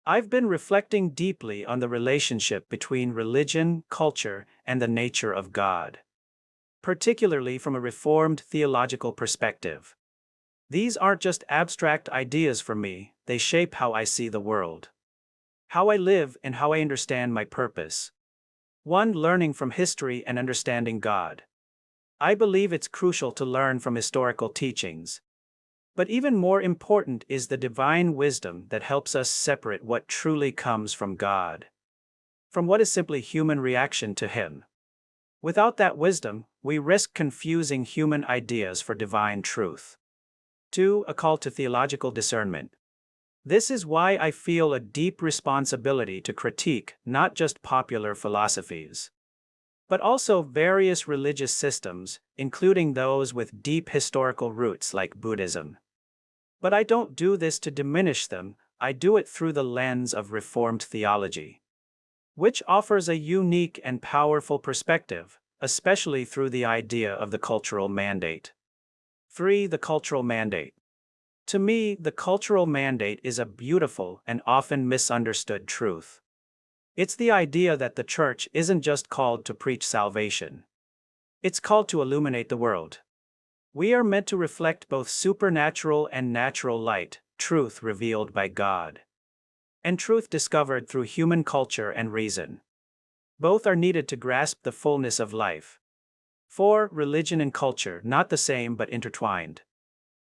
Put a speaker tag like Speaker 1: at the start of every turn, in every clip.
Speaker 1: I've been reflecting deeply on the relationship between religion, culture, and the nature of God, particularly from a Reformed theological perspective. These aren't just abstract ideas for me, they shape how I see the world, how I live, and how I understand my purpose. 1. Learning from history and understanding God. I believe it's crucial to learn from historical teachings. But even more important is the divine wisdom that helps us separate what truly comes from God from what is simply human reaction to Him. Without that wisdom, we risk confusing human ideas for divine truth. 2. A call to theological discernment. This is why I feel a deep responsibility to critique not just popular philosophies, but also various religious systems, including those with deep historical roots like Buddhism. But I don't do this to diminish them, I do it through the lens of Reformed theology, which offers a unique and powerful perspective, especially through the idea of the cultural mandate. 3. The cultural mandate. To me, the cultural mandate is a beautiful and often misunderstood truth. It's the idea that the church isn't just called to preach salvation. It's called to illuminate the world. We are meant to reflect both supernatural and natural light, truth revealed by God, and truth discovered through human culture and reason. Both are needed to grasp the fullness of life. 4. Religion and culture, not the same but intertwined.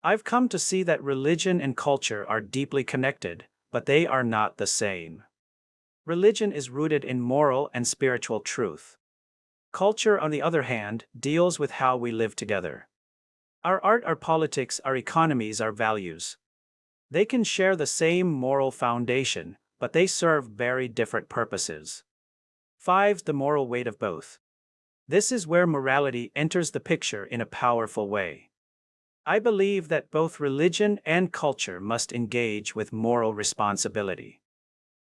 Speaker 1: I've come to see that religion and culture are deeply connected, but they are not the same. Religion is rooted in moral and spiritual truth. Culture, on the other hand, deals with how we live together. Our art, our politics, our economies, our values. They can share the same moral foundation, but they serve very different purposes. 5. The moral weight of both. This is where morality enters the picture in a powerful way. I believe that both religion and culture must engage with moral responsibility.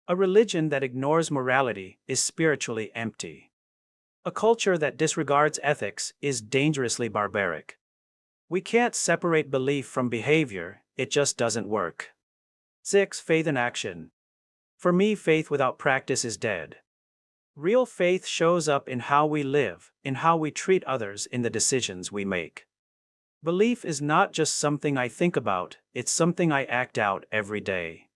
Speaker 1: A religion that ignores morality is spiritually empty. A culture that disregards ethics is dangerously barbaric. We can't separate belief from behavior, it just doesn't work. 6. Faith in action. For me, faith without practice is dead. Real faith shows up in how we live, in how we treat others, in the decisions we make. Belief is not just something I think about, it's something I act out every day.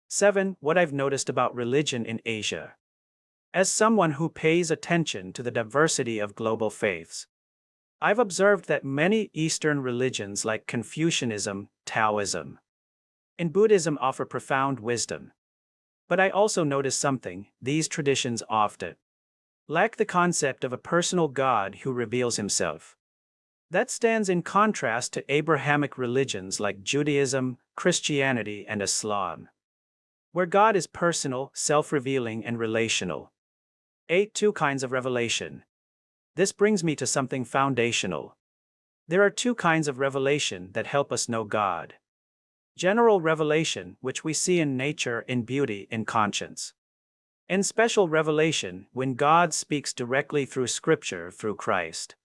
Speaker 1: 7. What I've noticed about religion in Asia. As someone who pays attention to the diversity of global faiths, I've observed that many Eastern religions like Confucianism, Taoism, and Buddhism offer profound wisdom. But I also notice something: these traditions often lack the concept of a personal God who reveals Himself. That stands in contrast to Abrahamic religions like Judaism, Christianity, and Islam, where God is personal, self-revealing, and relational. 8. 2 kinds of revelation. This brings me to something foundational. There are 2 kinds of revelation that help us know God. General revelation, which we see in nature, in beauty, in conscience. And special revelation, when God speaks directly through Scripture, through Christ.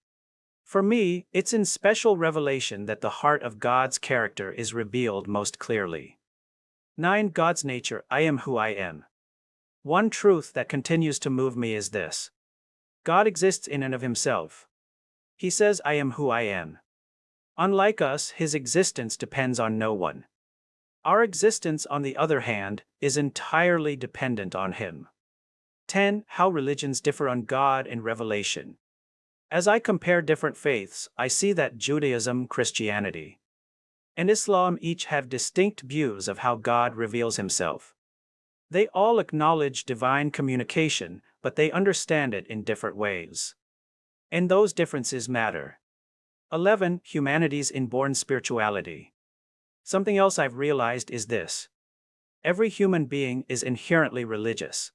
Speaker 1: For me, it's in special revelation that the heart of God's character is revealed most clearly. 9. God's nature. I am who I am. One truth that continues to move me is this: God exists in and of Himself. He says, I am who I am. Unlike us, His existence depends on no one. Our existence, on the other hand, is entirely dependent on Him. 10. How religions differ on God and revelation. As I compare different faiths, I see that Judaism, Christianity, and Islam each have distinct views of how God reveals Himself. They all acknowledge divine communication, but they understand it in different ways. And those differences matter. 11. Humanity's inborn spirituality. Something else I've realized is this: every human being is inherently religious.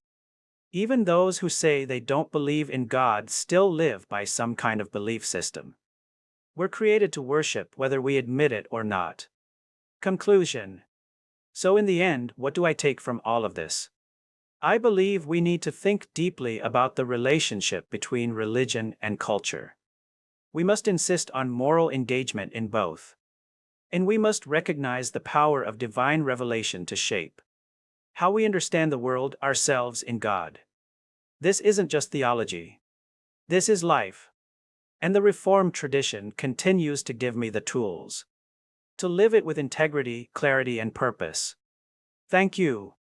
Speaker 1: Even those who say they don't believe in God still live by some kind of belief system. We're created to worship whether we admit it or not. Conclusion. So in the end, what do I take from all of this? I believe we need to think deeply about the relationship between religion and culture. We must insist on moral engagement in both. And we must recognize the power of divine revelation to shape how we understand the world, ourselves, in God. This isn't just theology. This is life. And the Reformed tradition continues to give me the tools to live it with integrity, clarity, and purpose. Thank you.